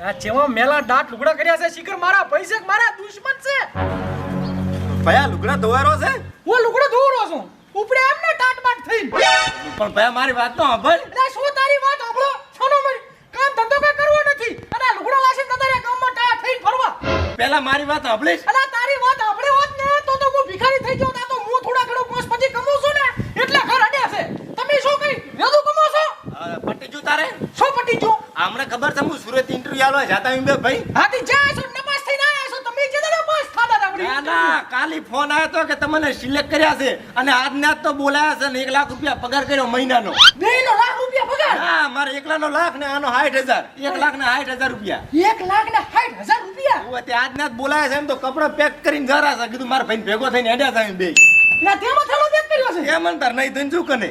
આ જેવા મેલા દાંત લુગડા કર્યા છે શિખર મારા ભાઈ છે મારા દુશ્મન છે ભયા લુગડા ધોવારો છે હું લુગડો ધોરો છું ઉપડે એમને ટાટ બાટ થઈ પણ ભયા મારી વાત તો સાંભળ એટલે શું તારી વાત સાંભળો છોનો મરી કામ ધંધો કઈ કરવો નથી અને આ લુગડા લાસીને તારે ગામમાં ટાટ થઈને ફરવા પહેલા મારી વાત સાંભળીશ અલા તારી વાત સાંભળે હોત ને તો હું ભિખારી થઈ ગયો તો હું થોડા ઘણો પોસ પછી કમાઉં છું ને એટલે ઘર અડ્યા છે તમે શું કરી વેદુ કમાઓ છો પટી જુ તારે શું પટી જો આમને ખબર છે હું સુરત ઇન્ટરવ્યુ આલવા જાતા હું બે ભાઈ હાથી જાય છો નપાસ થઈને આયા છો તમે જે દાડા પાસ થાતા આપડી ના ના કાલી ફોન આવ્યો તો કે તમને સિલેક્ટ કર્યા છે અને આજને આજ તો બોલાયા છે ને 1 લાખ રૂપિયા પગાર કર્યો મહિનાનો બેનો લાખ રૂપિયા પગાર હા મારે એકલાનો લાખ ને આનો 60000 1 લાખ ને 60000 રૂપિયા 1 લાખ ને 60000 રૂપિયા હું તે આજને આજ બોલાયા છે એમ તો કપડા પેક કરીને જરા છે કીધું મારા ભાઈ ભેગો થઈને હેડ્યા છે બે ના તેમાં થેલો બેક કર્યો છે એમ અંતર નહીં તને શું કને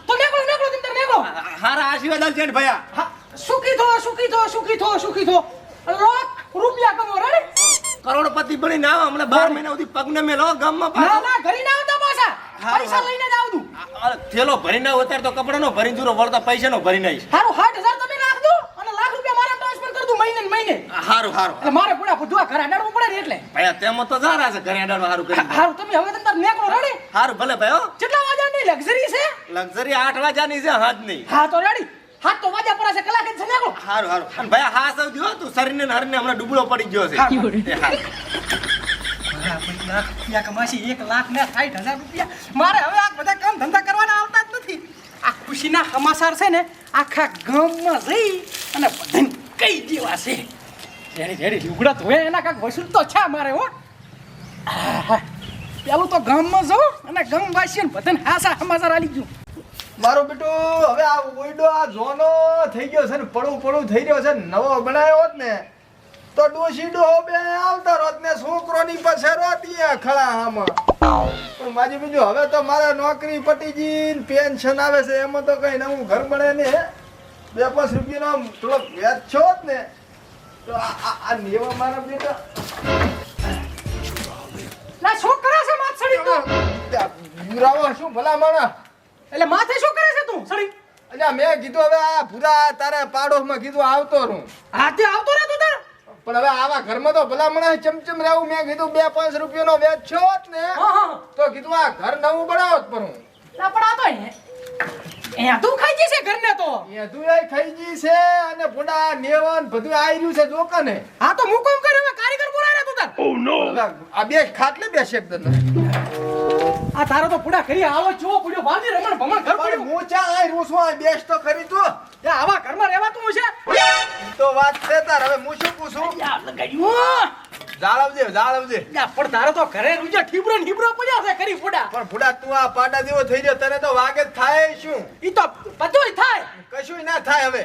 તો નેકળો તમે નેકળો હારા આશીર્વાદ આલ છે ને ભયા સુખી થો લાખ રૂપિયા કમો રેડી કરોડપતિ બની ના હમણાં 12 મહિના સુધી પગને મેલો ગામમાં ના ના ઘરી ના આવતા પાછા પૈસા લઈને જ આવતું થેલો ભરી ના ઉતાર તો કપડાનો ભરી જુરો વળતા પૈસાનો ભરી નાઈશ હારું 60000 તમે નાખ દો અને લાખ રૂપિયા મારે ટ્રાન્સફર કર દઉં મહિને ને મહિને હારું હારું એટલે મારે પૂરા બધું ઘર અડાડવું પડે ને એટલે ભયા તેમાં તો જારા છે ઘરે અડાડવા હારું કરી હારું તમે હવે તમ તાર નેકળો રેડી હારું ભલે ભાઈ કેટલા વાગ્યાની લક્ઝરી છે લક્ઝરી 8 વાગ્યાની છે હાથ નહીં હા તો રેડી હાથ તો વાજા પર છે કલાક જ છે નેકળો હારું હારું અને ભયા હા સૌ દિયો તું શરીરને ને હરને હમણાં ડૂબળો પડી ગયો છે એ હારું. લાખ રૂપિયા કમાશી 1 લાખ ને 60000 રૂપિયા મારે હવે આ બધા કામ ધંધા કરવાના આવતા જ નથી આ ખુશીના સમાચાર છે ને આખા ગામમાં જઈ અને બધાને કહી દેવા છે રેડી લુગડા ધોયા એના કાંઈક વસૂલ તો છે મારે હો પેલું તો ગામમાં જાઉં અને ગામવાસીઓને બધાને હાસા સમાચાર આલી ગયું મારો બેટો હવે આ ઓઈડો આ ઝોનો થઈ ગયો છે ને પડું થઈ રહ્યો છે નવો બનાવ્યો હોત ને તો ડોશીડો બે આવતા રોત ને છોકરોની પાસે રોતી ખળા આમાં પણ માજી બીજું હવે તો મારે નોકરી પટી ગઈ પેન્શન આવે છે એમાં તો કઈ નવું ઘર બને ને 2-5 રૂપિયાનો થોડો વ્યાજ છો ને તો આ નેવા મારા બેટા ના શું કરે છે માથ સડી તો રાવા શું ભલા માણા એટલે માથે શું કરે છે તું સડી અલ્યા મેં કીધું હવે આ પૂરા તારે પાડોશમાં કીધું આવતો રહું હાથે આવતો રહે તું તાર પણ હવે આવા ઘરમાં તો ભલામણા ચમચમ રહેવું મેં કીધું 2-5 રૂપિયાનો વેચ છો ને હા તો કીધું આ ઘર નવું બનાવો જ પણ ના પણ આ તો એ તું ખાઈ જશે ઘરને તો એ દુયાઈ ખાઈ ગઈ છે અને પુડા નેવન બધું આવી રહ્યું છે દુકાને હા તો હું કોમ કરે હવે કારીગર બોલાય રે તું તાર ઓ નો આ બે ખાટલે બેસે એકદમ આ તારો તો પુડા કરી આવો જો પુડ્યો બાજી રમણ ભમણ ઘર પણ પડ્યું હું ચા આઈ રૂ છું આ બેસ તો ખરી તું એ આવા ઘરમાં રહેવાતું છે ઈ તો વાત છે તાર હવે હું શું પૂછું યાર લગાડ્યું જાળવજે યા પણ તારો તો ઘરે રૂજા ઠીબરો ને ઠીબરો પડ્યા છે કરી પુડા પણ પુડા તું આ પાડા જેવો થઈ ગયો તને તો વાગે જ થાય શું ઈ તો બધુંય થાય કશું ના થાય હવે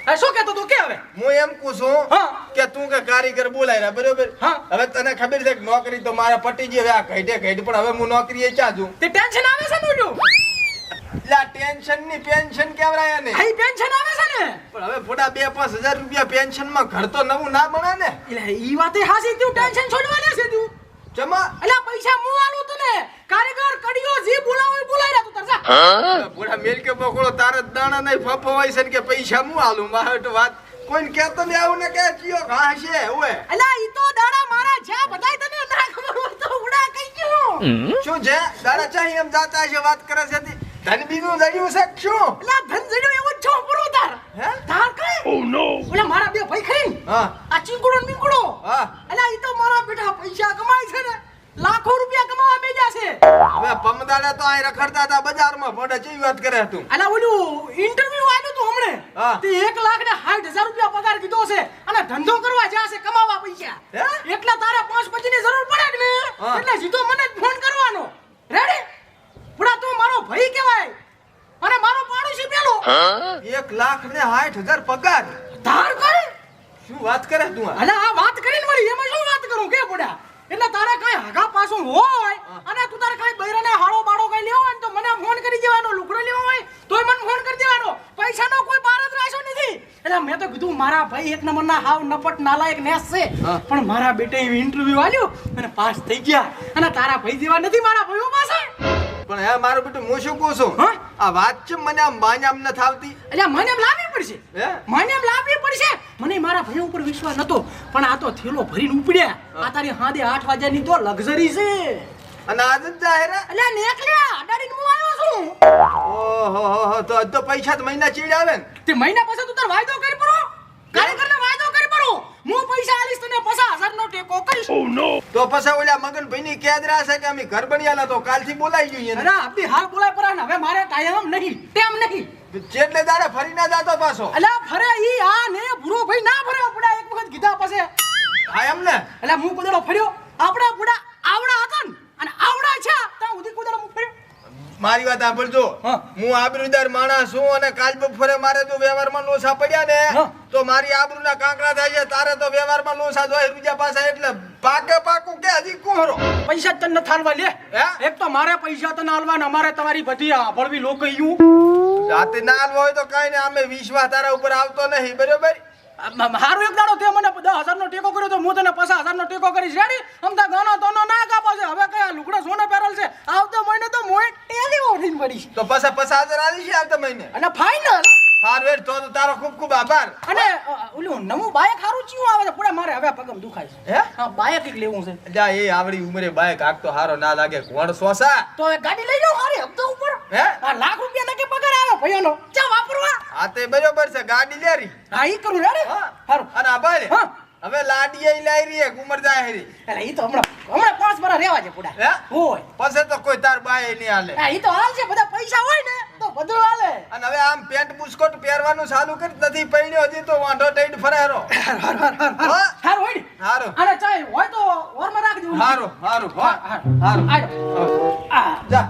આ શું કહેતો તું કે હવે હું એમ પૂછું હા. કે તું કે કારીગર બોલાય રહ્યા બરોબર હા. હવે તને ખબર છે કે નોકરી તો મારે પટી ગઈ હવે આ ઘટે પણ હવે હું નોકરી એ ચા છું તે ટેન્શન આવે છે નુડું એટલે આ ટેન્શન ની પેન્શન કેવરાય ને આઈ પેન્શન આવે છે ને પણ હવે ફોટા 2-5 હજાર રૂપિયા પેન્શન માં ઘર તો નવું ના બને ને એટલે ઈ વાતે હાસી તું ટેન્શન છોડવાની છે તું જમા અલ્યા પૈસા હું આલું તને કારીગર કડિયો જે બોલાવો એ બોલાય રે તું તરજા પૂરા મિલ કે પકોડો તારે દાણા નહીં ફફો હોય છે ને કે પૈસા હું આલું મારે તો વાત કોઈને કહેતો ને આવું ને કે ચિયો ઘા છે ઓએ અલ્યા ઈ તો દાડા મારા જ્યાં બધાય તને ના ખબર હોય તો ઉડા કઈ ગયો શું છે દાડા ચાહી એમ જાતા છે વાત કરે છે ધન બીનું જડ્યું છે કે શું અલ્યા ધન જડ્યો એવો છો પૂરો તાર હે તાર કઈ ઓ નો ઓલા મારા બે ભાઈ ખરી હા આ ચીંકુડો ને મીંકુડો હા અલ્યા ઈ તો મારા બેટા પૈસા કમાય છે ને લાખો રૂપિયા કમાવા બેજા છે હવે પમદાડા તો આ રખડતા હતા બજારમાં ભડે ચેવી વાત કરે તું અલ્યા ઓલું ઇન્ટરવ્યુ આવ્યું તું હમણે હા. તે 1 લાખ ને 60000 રૂપિયા પગાર કીધો છે અને ધંધો કરવા જ્યાં છે કમાવા પૈસા હે? એટલે તારે 5-5 ની જરૂર પડે કે ને હા. એટલે સીધો મને જ ફોન કરવાનો રેડી પુડા તું મારો ભાઈ કહેવાય અને મારો પાડોશી પેલો 1 લાખ ને 60000 પગાર ધાર કરે શું વાત કરે તું આ? અલ્યા આ વાત કરીને વળી એમાં શું વાત કરું કે પુડા એટલે તારે કઈ હાગા પાછું હોય અને તું તારે કઈ બૈરાને હાડો બાડો કઈ લેવો હોય ને તો મને ફોન કરી દેવાનો લુકડો લેવો હોય તોય મને ફોન કરી દેવાનો પૈસાનો કોઈ બાર જ રાખ્યો નથી એટલે મેં તો કીધું મારા ભાઈ એક નંબરના હાવ નપટ નાલાયક નેસ છે પણ મારા બેટે ઇન્ટરવ્યુ આલ્યું અને પાસ થઈ ગયા અને તારા ભાઈ જેવા નથી મારા ભાઈઓ પાસે પણ હે મારું બેટું હું શું કહું છું હા? આ વાત છે મને આમ માન્યામ ન થાવતી એટલે મને એમ લાવવી પડશે હે મને એમ લાવવી પડશે મને ભૈયા ઉપર વિશ્વાસ નતો પણ આ તો થેલો ભરીને ઉપડ્યા આ તારી હાદે 8 વાગ્યાની તો લક્ઝરી છે અને આજ જ જાહેર અલ્યા નેકલ્યા અડાડીને હું આવ્યો છું ઓહો તો પૈસા તો મહિના ચીડ આવે ને તે મહિના પછી તું તાર વાયદો કરી પરો કારીગરને વાયદો કરી પરો હું પૈસા આલીશ તને 50,000 નો ટેકો કરીશ તો પછી ઓલા મગનભાઈની કેદરા છે કે અમે ઘર બન્યાલા તો કાલથી બોલાઈ જોઈએ અરે આપણી હાલ બોલાય પરા ને હવે મારે કાયમ નહીં તેમ નહીં જેટલે દાડે ફરી ના જાતો પાછો અલ્યા ફરે ઈ આ ને ભૂરો ભાઈ ના ફરે આપડા એક વખત કીધા પછી હા એમ ને અલ્યા હું કુદડો ફર્યો આપડા બુડા આવડા હતા ને અને આવડા છે ત્યાં સુધી કુદડો હું ફર્યો મારી વાત સાંભળજો હા. હું આબરૂદાર માણસ છું અને કાલ બપોરે મારે જો વ્યવહારમાં લોસા પડ્યા ને હા. તો મારી આબરૂના કાંકરા થાય છે તારે તો વ્યવહારમાં લોસા જોય રૂપિયા પાછા એટલે પાકું કે હજી કોહરો પૈસા જ તને થાલવા લે હે? એક તો મારે પૈસા તને આલવા ને અમારે તમારી બધી આ ભળવી લોકો યું રાતે ના આલવો હોય તો કાંઈ ને અમે વિશ્વાસ તારા ઉપર આવતો નહીં બરોબર હારું એક દાડો તે મને 10,000 નો ટેકો કર્યો તો હું તને 50,000 નો ટેકો કરીશ રેડી અમતા ગાનો તોનો ના કાપો છે હવે કયા લુગડા સોના પહેરેલ છે આવતો મહિને તો મોય ટેલી ઓઢીને પડીશ તો પાછા 50,000 આલી છે આવતા મહિને અને ફાઇનલ હાર વેર તો તારો ખૂબ ખૂબ આભાર અને ઓલું નવું બાઈક હારું ચીવું આવે છે પૂરા મારે હવે પગમ દુખાય છે હે હા બાઈક એક લેવું છે જા એ આવડી ઉંમરે બાઈક આખતો હારો ના લાગે કોણ સોસા તો એક ગાડી લઈ જાઓ હારી હપ્તો ઉપર હે આ લાખ રૂપિયા નકે પગાર આવે ભૈયાનો ચા વાપરવા આ તે બરોબર છે ગાડી લેરી હા ઈ કરું રેડી હા હારું અને આભાર હા હવે લાડીએ લાઈ રહી ઉમર જાય હેરી એટલે ઈ તો હમણાં 5 વર્ષ રહેવા છે પૂડા હે હોય પછી તો કોઈ તાર બાય નહીં હાલે હા ઈ તો હાલ છે બધા પૈસા હોય ને તો બધું હાલે અને હવે આમ પેન્ટ બુસ્કોટ પહેરવાનું ચાલુ કરી નથી પહેર્યો હજી તો વાંઢો ટાઈટ ફરેરો હારું હોય ને હારું અને ચાય હોય તો ઓરમાં રાખી દેવું હારું હારું હારું આયો આ જા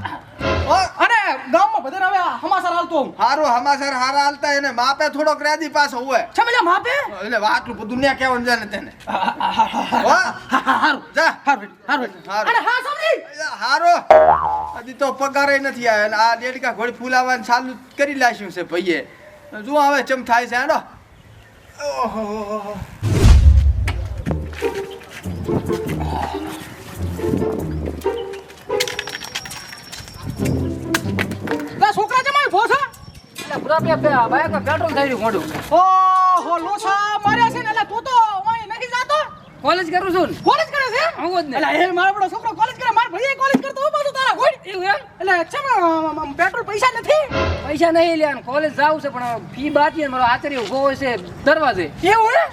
હો અને ગામમાં બધાને હવે આ સમાચાર હાલતો હું હારું હમાસર હારા હાલતા એને માપે થોડોક રેદી પાછો હોય સમજ્યા માપે એટલે આટલું બધું દુનિયા કેવાનું છે ને તેને હો હારું જા હારું હારું. અને હા સમજી હારો હજી તો પગારે નથી આવ્યો અને આ ડેડકા ઘોડી ફૂલાવાનું ચાલુ કરી લાશ્યું છે ભાઈએ જો હવે ચમ થાય છે હાડો ઓહો લા છોકરા જમાય ભોસો એટલે પૂરા બાઈકમાં પેટ્રોલ થઈ રહ્યું મોઢું ઓહો લોસા માર્યા છે ને એટલે તું તો ઓય નથી જાતો કોલેજ કરું છું ને કોલેજ કરે છે આવું જ ને એટલે એ મારો બડો છોકરો કોલેજ કરે માર ભાઈએ કોલેજ કરતો હું પાછું તારા ગોળ એવું એમ એટલે ચમ પેટ્રોલ પૈસા નથી પૈસા નહીં લે કોલેજ જાવું છે પણ ફી બાકી મારો આચાર્ય ઉભો હોય છે દરવાજે એવું હે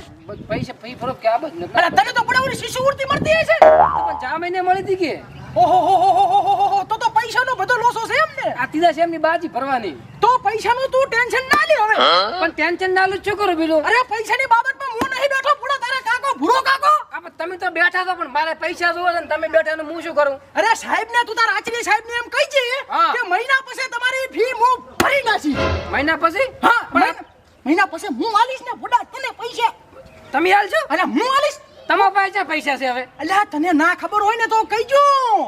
પૈસા ફી ફરો કે આ બધું એટલે તને તો બડાવડી શિષ્યવૃત્તિ મળતી હશે પણ 4 મહિને મળી હતી કે ઓહો હો હો હો હો હો તો પૈસાનો બધો લોસો છે એમ ને આ તીજા સેમની બાજી ભરવાની તો પૈસાનું તું ટેન્શન ના લે હવે પણ ટેન્શન ના લો શું કરું બીજું અરે પૈસાની બાબતમાં હું નહીં બેઠો પૂરા તારા કાકો ભૂરો કાકો આપણે તમે તો બેઠા છો પણ મારે પૈસા જોવે છે ને તમે બેઠા ને હું શું કરું અરે સાહેબ ને તું તારા આચરી સાહેબ ને એમ કહી છે હા. કે મહિના પછી તમારી ફી હું ભરી નાખી મહિના પછી હા પણ મહિના પછી હું આલીશ ને બુડા તને પૈસા તમે હાલશો અરે હું આલીશ તમારા પાસે પૈસા છે હવે અલ્યા તને ના ખબર હોય ને તો કહીજો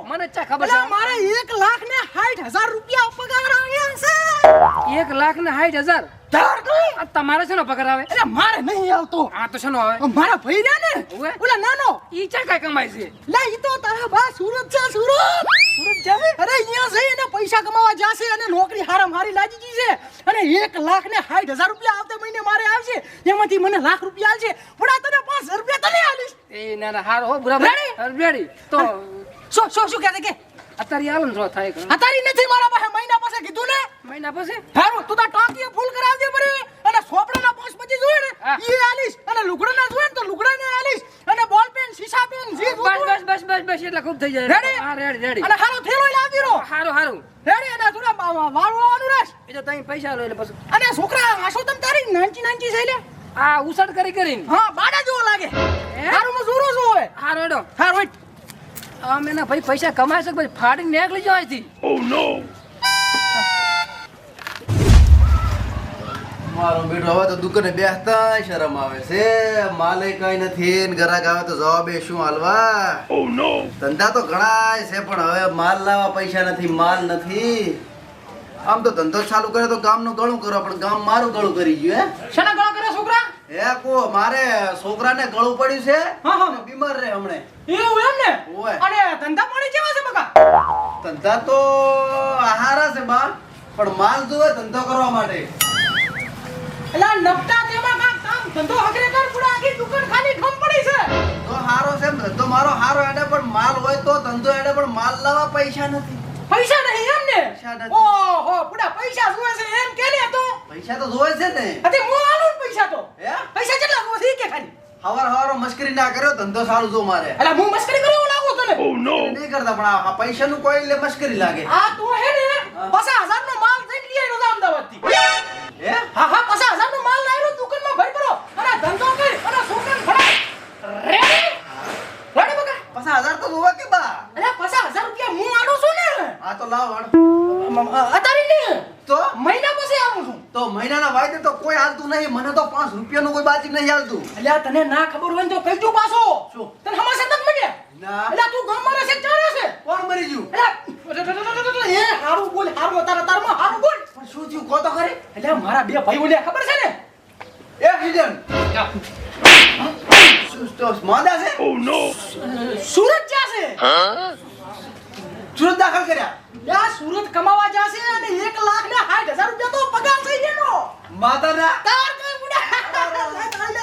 મને ચા ખબર અલ્યા છે મારે 1,60,000 રૂપિયા પગાર આવ્યા છે 1,60,000 તાર કઈ આ તમારે છે ને પગાર આવે અરે મારે નહીં આવતો આ તો છે ને હવે મારા ભાઈ રહ્યા ને ઓવે. ઓલા નાનો ઈ ચા કઈ કમાય છે લા ઈ તો તારા બા સુરત છે સુરત સુરત જાવે અરે અહીંયા જઈને પૈસા કમાવા જાશે અને નોકરી હારામ હારી લાગી ગઈ છે અને 1,60,000 રૂપિયા આવતે મહિને મારે આવશે એમાંથી મને લાખ રૂપિયા આવશે પણ આ તને 5,000 રૂપિયા તને આલીશ એ ના ના હારો હો બરાબર Ready? રેડી તો શું કહેતે કે અત્યારે આલન જો થાય કે અતારી નથી મારા પાસે મહિના પાસે કીધું ને મહિના પછી હારું તું તો ટાંકીએ ફૂલ કરાવજે બરે અને સોપડાના 5 પછી જોઈએ ને હા. ઈ આલીશ અને લુગડાના જોઈએ ને તો લુગડાને આલીશ અને બોલ પેન સીસા પેન જે બસ એટલે ખૂબ થઈ જાય Ready? હા રેડી અને હારો થેલો લાવજી રો હારું રેડી અને થોડા વાળવાનું રાખ એ તો તમે પૈસા લો એટલે પછી અને છોકરા આશો તમ તારી નાંચી છે લે આ ઉસાડ કરીને હા બાડા જેવો લાગે હારું હું જોરો છો હવે હારો એડો હારું હોય આમ એના ભાઈ પૈસા કમાય છે પછી ફાડીને નીકળી જાય અહીંથી મારો બેટો હવે તો દુકાને બેસતા શરમ આવે છે માલે કઈ નથી ને ગ્રાહક આવે તો જવાબે શું હાલવા ધંધા તો ઘણા છે પણ હવે માલ લાવવા પૈસા નથી માલ નથી આમ તો ધંધો ચાલુ કરે તો ગામનું ગળું કરો પણ ગામ મારું ગળું કરી ગયું શેના ગળા કરે છોકરા હે કો મારે છોકરાને ગળું પડ્યું છે હા, હા. અને બીમાર રહે હમણે એવું એમ ને ઓય. અને ધંધા પાણી કેવા છે બકા ધંધા તો હારા છે બા પણ માલ જોવે ધંધો કરવા માટે એલા નપટા તેમાં કામ ધંધો હકરે કર પૂરા આખી ધંધો મારો હારો હેડે પણ માલ હોય તો ધંધો હેડે પણ માલ લાવવા પૈસા નથી. પૈસા નહીં એમ ને? પૈસા નથી. ઓહો, બુડા પૈસા જોવે છે એમ કે ને તો? પૈસા તો જોવે છે ને. અતે હું આલું ને પૈસા તો. હે? પૈસા કેટલા જોવે છે ઈ કે ખાલી? હવાર મસ્કરી ના કર્યો, ધંધો સારું જો મારે. અલા હું મસ્કરી કરવા લાગો તને. નહીં કરતા પણ આ પૈસાનું કોઈ એટલે મસ્કરી લાગે. આ તો હે ને 50,000 નો માલ લઈને લઈ આવ્યો અમદાવાદ થી. હે? હા 50,000 નો માલ લાવ્યો દુકાનમાં ભરી પડો અને ધંધો કરી અને છોકરાને ભણાય. રેડી બકા. 50,000 તો જોવા કે બા. અલા 50,000 રૂપિયા હું આલું છું ને. આ તો લાવ હાડ. અત્યારે નહીં તો મહિના પછી આવું છું. તો મહિનાના વાયદે તો કોઈ હાલતું નહીં. મને તો 5 રૂપિયાનું કોઈ બાજી નહીં હાલતું. અલ્યા તને ના ખબર હોય ને તો કહીજો પાછો. શું? તને હમાસા તક મળ્યા. ના. અલ્યા તું ગામમાં રહે છે કે ચારે છે? કોણ મરી ગયું? અલ્યા એ હારું બોલ હારું તારમાં હારું બોલ. પણ શું થયું કહો તો ખરી? અલ્યા મારા બે ભાઈ બોલ્યા ખબર છે ને? એક્સિડન્ટ. શું તો માંદા છે? સુરત જાશે. સુરત દાખલ કર્યા. યા સુરત કમાવા જાશે અને 1,60,000 રૂપિયા તો પગાર થઈ ગયો. માતાના તાર કઈ બુડા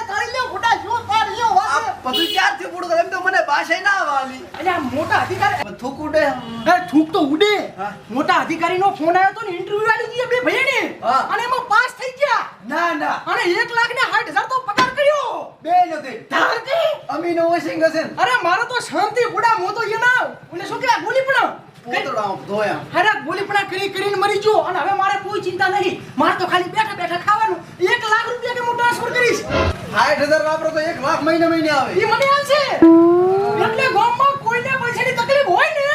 તાળી લે બુડા જો તાર લ્યો આ વાસે. બધું ચારથી પૂરું કરે એમ તો મને ભાષા ના આવવાની. અલ્યા મોટા અધિકારી પણ થૂક ઉડે. એ થૂક તો ઉડે. હા. મોટા અધિકારીનો ફોન આવ્યો તો ને ઇન્ટરવ્યુ આલી દીધી બે ભાઈને. હા. અને એમાં પાસ થઈ ગયા ના ના અને 1,60,000 તો પગાર કર્યો. બે નથી. તાર કઈ? અમીનો વોશિંગ હશે ને. અરે મારો તો શાંતિ બુડા મો તો એ ના ઓલે શું કે ગોલી પણ પોતડા ધોયા. અરે ગોલી પણ કરીને મરી ગયો અને હવે મારે કોઈ ચિંતા નહીં. મારે તો ખાલી બેઠા બેઠા ખાવાનું 1,00,000 રૂપિયા કે હું ટ્રાન્સફર કરીશ. 60,000 વાપરો તો 1 લાખ મહિને આવે. એ મને આવશે. એટલે ગામમાં કોઈને પૈસાની તકલીફ હોય ને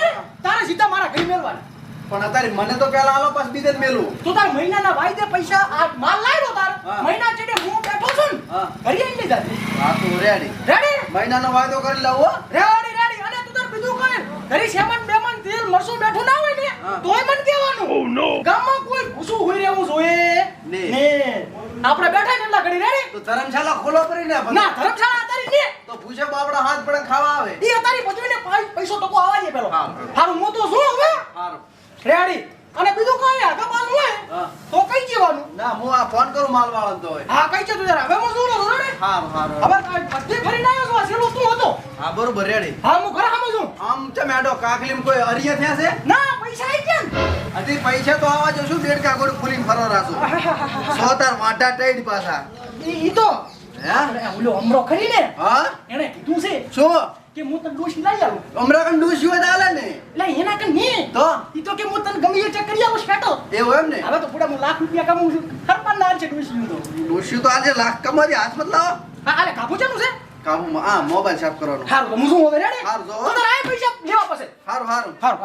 તારે સીધા મારા ઘરે મેલવાના. પણ અત્યારે મને તો પેલા આલો પાસ બીજે જ મેલું. તો તાર મહિનાના વાયદે પૈસા આ માલ લાવ્યો તાર હા. મહિના ચડે હું બેઠો છું ને હા. ઘરે આવીને જાજે. હા તો રેડી. રેડી મહિનાનો વાયદો કરી લાવો. રેડી રેડી અને તું તાર બીજું કરે ઘરે સેમન બેમન તેલ મરસું બેઠું ના હોય ને હા. તોય મને કહેવાનું ગામમાં કોઈ ભૂસું હોય રહેવું જોઈએ ને. ને આપણે બેઠા ને એટલા ઘડી રેડી તો ધર્મશાળા ખોલો પડી ને. ના ધર્મશાળા તારી ને તો પૂછે બાપડા હાથ પડે ખાવા આવે. ઈ તારી બધુંને પૈસો ટકો આવા દે પેલો હા. હારું હું તો શું હવે હારું. રેડી અને બીજું કઈ આગા પાછું હોય હા. તો કઈ જવાનું ના હું આ ફોન કરું માલ વાળાને તો હોય. હા કઈ છે તું યાર હવે હું શું રહું રેડી હારું હારું. હવે કાંઈ બધી ફરીને આવ્યો છું આ છેલ્લો તું હતો હા બરોબર રેડી. હા હું ઘરે સામો છું આમ તમે આડો કાકલીમ કોઈ અરિયા થયા છે? ના પૈસા આવી ગયા ને. હજી પૈસા તો આવા જો શું દેડકા ગોળ ફૂલીને ફરવા રાસો. સોતાર વાટા ટાઈડ પાછા. ઈ તો હે? આપણે ઓલો અમરો ખરી ને હા? એને કીધું છે શું? કે હું તને ડોશી લઈ આવું અમરાકન ડોશી હોય તો હાલે ને. એટલે એના કે નહીં તો? ઈ તો કે હું તને ગમે એ ચેક કરી આવું સેટલ એવું એમ ને? હવે તો પૂરા હું લાખ રૂપિયા કમાઉં છું ખરપાન ના છે ડોશી તો ડોશી તો આજે લાખ કમારી હાથમાં જ લાવો. હા આલે કાબુ ચાનું છે કાબુમાં આ મોબાઈલ સાફ કરવાનો. હારું તો હું શું હવે રેડી હારું તો. તો તારે આ પૈસા લેવા પડશે હારું હારું. હારું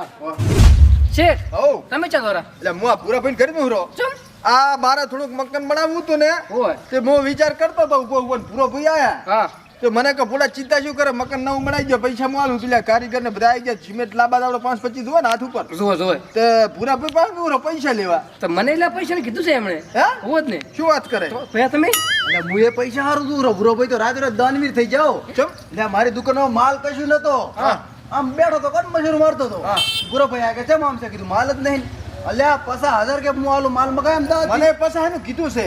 શેઠ હો તમે ચા દોરા એટલે હું આ પૂરા ભાઈ કરી દઉં રો. ચમ આ મારે થોડુંક મકાન બનાવવું હતું ને હોય તે હું વિચાર કરતો હતો ઉભો ઉભો ને પૂરો ભાઈ આયા હા તો મને કે પૂરા ચિંતા શું કરે મકાન નવું બનાવી દો પૈસા હું આલું પેલા કારીગર ને બધા આવી ગયા સિમેન્ટ લાંબા દાવડો 5-25 હોય ને હાથ ઉપર જોવો જોવો તે પૂરા ભાઈ પાસે ઉરો પૈસા લેવા તો મને એટલા પૈસા કીધું છે એમણે હે હોત ને શું વાત કરે તો ભયા તમે એટલે હું એ પૈસા હારું દઉં ભૂરો ભાઈ તો રાત્રે દાનવીર થઈ જાઓ. ચમ એટલે મારી દુકાનમાં માલ કશું નતો. હા. આમ બેઠો તો કોણ મજૂર મારતો તો. હા. ભૂરો ભાઈ આ કે ચમ આમ છે કીધું માલ જ નહીં. અલ્યા 50,000 કે હું આલું માલ મગાય અમદાવાદ. મને પૈસા એનું કીધું છે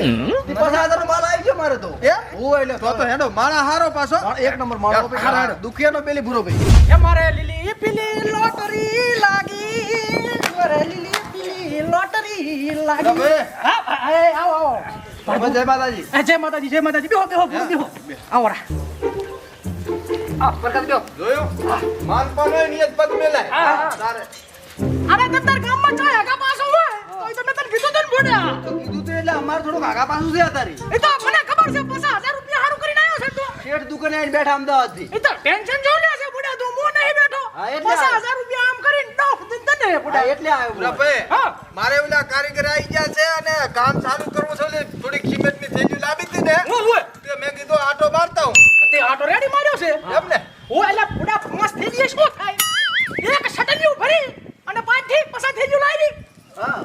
50,000 નો માલ આવી ગયો મારે તો. એ હોય એટલે તો હેડો મારા હારો પાછો એક નંબર માલ હારા. દુખિયાનો પેલી ભૂરો ભાઈ. એ મારે લીલી પીલી લોટરી લાગી મારે લીલી પીલી લોટરી લાગી હવે. હા આવો આવો જય માતાજી જય માતાજી બેહો બેહો બેહો આવો રા આ પ્રકાશ ગયો જોયો માન પણ હોય નિયત પદ મેલાય હા, હા. તારે અરે તંતર ગામમાં ચાય આગા પાછો હોય તો તમે તને કીધું તને બોડ્યા તો કીધું તો એટલે અમારે થોડુંક આગા પાછું છે તારી. એ તો મને ખબર છે 50,000 રૂપિયા હારું કરીને આવ્યો છે તું શેઠ દુકાને આવીને બેઠા અમદાવાદ થી. એ તો ટેન્શન જો લે છે બોડ્યા તું મો નહીં બેઠો હા, એટલે 50,000 રૂપિયા આમ કરીને ડોફ દે તને બોડ્યા એટલે આવ્યો પૂરા ભૂરો. ભાઈ હા મારે ઓલા કારીગર આવી ગયા છે અને કામ ચાલુ કરવું છે એટલે થોડીક સિમેન્ટની થેલી લાવી હતી ને હું હોય તે મેં કીધું આટો મારતા હું તે આટો રેડી માર્યો છે એમ ને ઓ એલા બોડા મસ્ત થઈ ગઈ શું થાય એક સટલિયું ભરી અને 5 થી પસાર થઈ ગયું લાવી હા.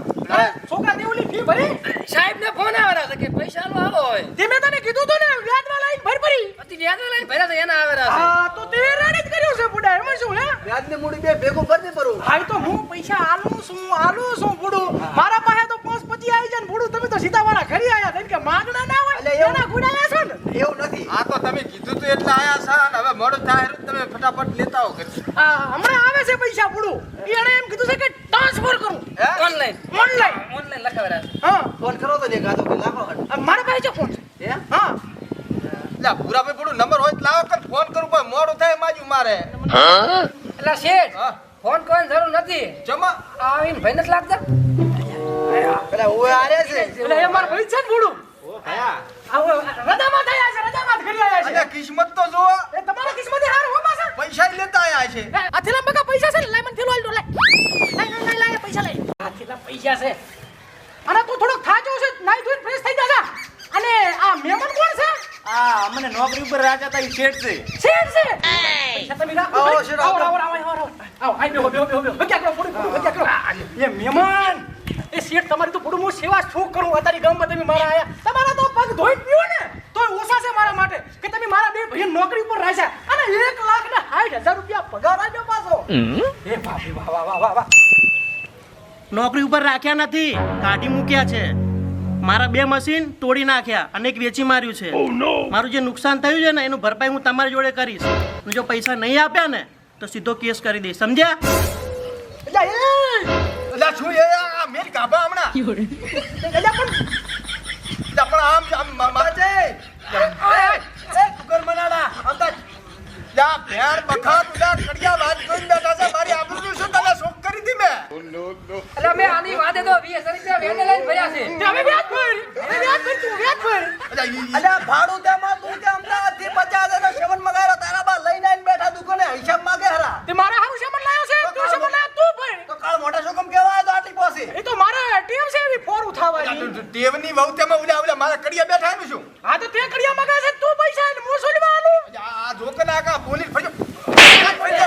છોકરા દેવલી ફી ભરી સાહેબ ને ફોન આવેલા છે કે પૈસા આલો આવો હોય તે મેં તને કીધું તો ને વ્યાજમાં લાઈન ભરી અતિ વ્યાજ લઈને ભર્યા તો એના આવેલા છે હા તો તે રેડી જ કર્યું છે બુડા એમાં શું હે વ્યાજની મૂડી બે ભેગું કરી દે બરોબર. ભાઈ તો હું પૈસા આલું છું બુડું મારા પાસે તો 5-25 આવી જાય ને બુડું તમે તો સીધા મારા ઘરે આયા કેમ કે માગણા ના હોય એટલે એવું- એના ગુડાયા છો લાવો કરી હમણાં આવે છે પૈસા પૂરું એને એમ કીધું છે કે ટ્રાન્સફર કરું હે? ઓનલાઈન ઓનલાઈન લખાવેલા છે. હા ફોન કરો તો દેખાતો કે લાખો મારા પાસે છે ફોન હે હા લા પૂરા ભાઈ પડું નંબર હોય તો લાવો કર ફોન કરું પણ મોડું થાય માજુ મારે એટલે શેઠ હા ફોન કરવાની જરૂર નથી જમા આવીને ભાઈ નથી લાગતા પેલા ઓય આરે છે એટલે એ મારા ભાઈ છે ને પૂરું ઓ ભયા આવો રજામાં થયા છે રજામાં ઘરે આવ્યા અલ્યા છે કિસ્મત તો જો એ તમારા કિસ્મતે હાર હો પાછા પૈસા ય લેતા આયા છે આ થેલા બકા પૈસા છે ને લાય મને થેલો આલ દો લાય પૈસા લઈ આ થેલા પૈસા છે અને તું થોડોક થાચો છે નાઈ ધોઈને ફ્રેશ થઈ જા અને આ મહેમાન કોણ છે આ અમને નોકરી ઉપર રાખ્યા હતા ઈ શેઠ છે શેઠ છે પૈસા તમે રાખો આવો, ભાઈ. શેઠ, આવો આવો. આવો આઈ બેહો બક્યા કરો પૂરું બક્યા કરો એ મહેમાન એ શેઠ તમારી તો પૂરું હું સેવા શું કરું અત્યારે ગામમાં તમે મારા આયા તમારા તો પગ ધોઈ પીવો ને તોય ઓછા છે મારા માટે કે તમે મારા બે ભાઈ નોકરી ઉપર રાખ્યા અને 1,60,000 રૂપિયા પગાર આપ્યો પાછો એ બાપરે વાહ વાહ વાહ વાહ વાહ નોકરી ઉપર રાખ્યા નથી કાઢી મૂક્યા છે મારા 2 મશીન તોડી નાખ્યા અને એક વેચી માર્યું છે મારું જે નુકસાન થયું છે ને એનું ભરપાઈ હું તમારી જોડે કરીશ અને જો પૈસા નહીં આપ્યા ને તો સીધો કેસ કરી દઈશ સમજ્યા એટલે એ અલ્યા શું એ આ મેલ કાબા હમણાં એટલે પણ અલ્યા પણ આમ માજે એ કુકર મનાડા અંદાજ યા ભેર બખા તુડા કડિયા વાત જોઈને બેઠા છે મારી આબરૂ શું તને શોક કરી દી મેં એટલે મેં આની વાદે તો 20,000 રૂપિયા વેને લઈને ભર્યા છે તે હવે વ્યાજ ભર તું વ્યાજ ભર અલ્યા ભાડું તેમાં તું કે અમદાવાદ થી 50,000 સેવન મગાવ્યો તારા બા લઈને આવીને બેઠા દુકાને હિસાબ માંગે હરા તે મારા હારું સામાન લાયો છે તું સામાન લાયો તું ભર તો કાળ મોટા શોકમ કેવા તો આટલી પોસે એ તો મારે ટીમ છે એવી ફોર ઉઠાવવાની ટેવની વહુ તેમાં ઉલ્યા મારા કડિયા બેઠા એનું શું હા તો તે કડિયા મગાવે છે તું પૈસા આલે હું સોલવા આલું આ જોકન આકા પોલીસ ફજો પોલીસ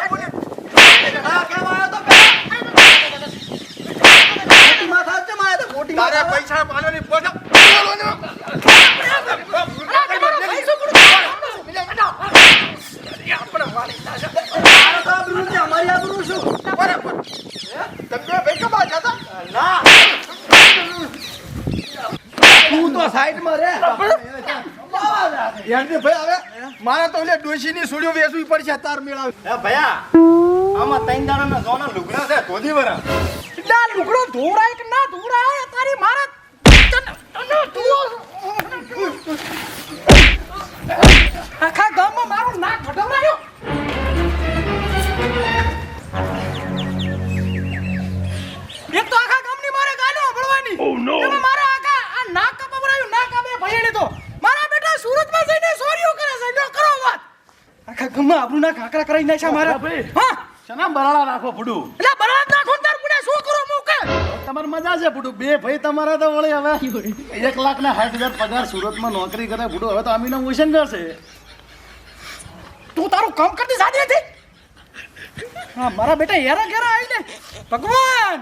આ કેવા આવ્યો તો મોટી માં થાત છે માયા તો મોટી માં તારે પૈસા પાલોની પોછા તમારો ભાઈ શું કરું આબરૂ છે અમારી આબરૂ શું બરાબર તમે ભાઈ કબા જાતા ના તું તો સાઈડ માં રે યાર ભાઈ હવે મારે તો ઓલે ડોશીની સુડીઓ વેચવી પડશે તાર મેળાવ હે ભયા આમાં 3 દાડાના સોના લુગડા છે ધોધી વરા લા લુગડો ધોરાય કે ના ધોરાય તારી મારા આખા ગામમાં મારું નાક ફટવરાયો એક તો આખા ગામની મારે ગાલો ભળવાની તમે મારા આખા આ નાક કપવરાયું નાક આ બે ભૈયાને તો મારા બેટા સુરતમાં જઈને ચોરીઓ કરે છે લ્યો કરો વાત આખા ગામમાં આબરૂ ના કાકરા કરાઈ નાખ્યા મારા હા શના બરાડા રાખો ફૂડું એટલે બરાબર નાખો તાર પુડા શું કરો મુકે તમારી મજા છે ફૂડું બે ભાઈ તમારા તો વળી હવે 1,60,000 પગાર સુરતમાં નોકરી કરે ફૂડું હવે તો અમીના મોશન કરશે તું તારું કામ કરતી સાદી હતી હા મારા બેટા હેરા ઘેરા આવીને ભગવાન